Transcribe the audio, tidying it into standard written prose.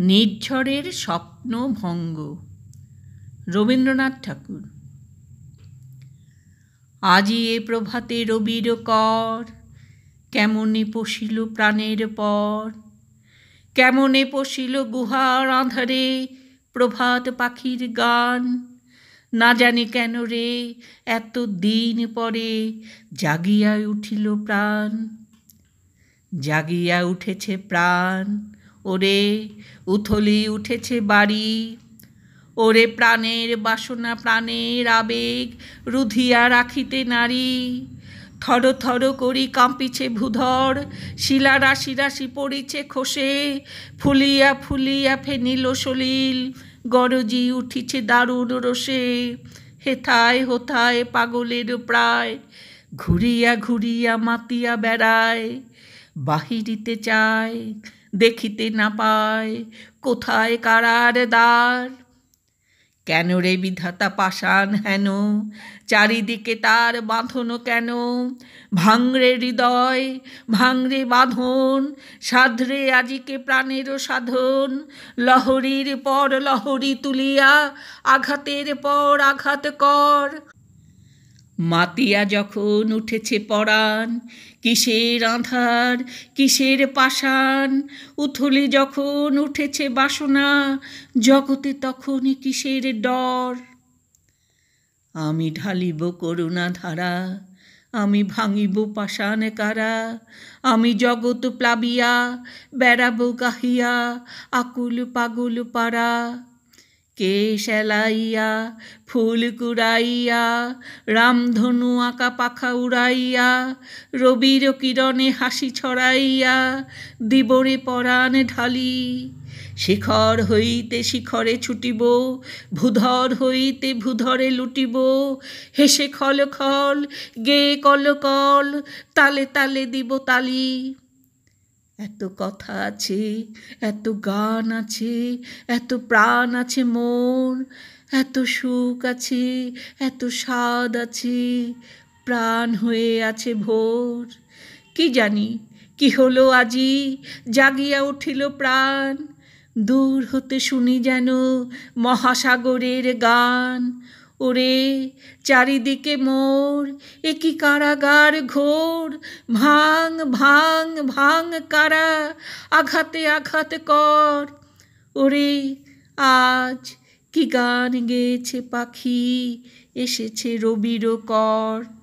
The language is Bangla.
নির্ঝরের স্বপ্নভঙ্গ। রবীন্দ্রনাথ ঠাকুর। আজি এ প্রভাতে রবির কর, কেমনে পশিল প্রাণের পর। কেমনে পশিল গুহার আঁধারে প্রভাত পাখির গান। না জানি কেন রে এত দিন পরে জাগিয়া উঠিল প্রাণ। জাগিয়া উঠেছে প্রাণ, ওরে উথলি উঠেছে বাড়ি। ওরে প্রাণের বাসনা প্রাণের আবেগ রুধিয়া রাখিতে নারী। থর থর করি কাঁপিছে ভূধর, শিলা রাশি রাশি পড়িছে খসে। ফুলিয়া ফুলিয়া ফেনিল সলিল, গরজি উঠিছে দারুণ রোষে। হেথায় হোথায় পাগলের প্রায়, ঘুরিয়া ঘুরিয়া মাতিয়া বেড়ায়। বাহিরিতে চায় দেখিতে না পায়, কোথায় কারার দ্বার। কেন রে বিধাতা পাষাণ হেন, চারিদিকে তার বাঁধন কেন। ভাঙরে হৃদয় ভাঙরে বাঁধন, সাধরে আজিকে প্রাণের সাধন। লহরীর পর লহরী তুলিয়া আঘাতের পর আঘাত কর। মাতিয়া যখন উঠেছে পরাণ, কিসের আঁধার কিসের পাষাণ। উথলি যখন উঠেছে বাসনা, জগতে তখন কিসের ডর। আমি ঢালিব করুণা ধারা, আমি ভাঙিব পাষাণ কারা। আমি জগৎ প্লাবিয়া বেড়াবো গাহিয়া আকুল পাগল পারা। কেশ এলাইয়া ফুল কুড়াইয়া, রামধনু আঁকা পাখা উড়াইয়া। রবির কিরণে হাসি ছড়াইয়া দিবরে পরাণ ঢালি। শিখর হইতে শিখরে ছুটিব, ভূধর হইতে ভূধরে লুটিব। হেসে খল খল গেয়ে কল কল, তালে তালে দিব তালি। এত কথা আছে এত গান আছে, এত প্রাণ আছে মোর। এত সুখ আছে এত স্বাদ আছে, প্রাণ হয়ে আছে ভোর। কি জানি কি হলো আজি জাগিয়া উঠিল প্রাণ। দূর হতে শুনি যেন মহাসাগরের গান। ওরে চারিদিকে মোর এ কি কারাগার ঘোর। ভাঙ ভাঙ ভাঙ কারা, আঘাতে আঘাত কর। ওরে আজ কি গান গেয়েছে পাখি, এসেছে রবির কর।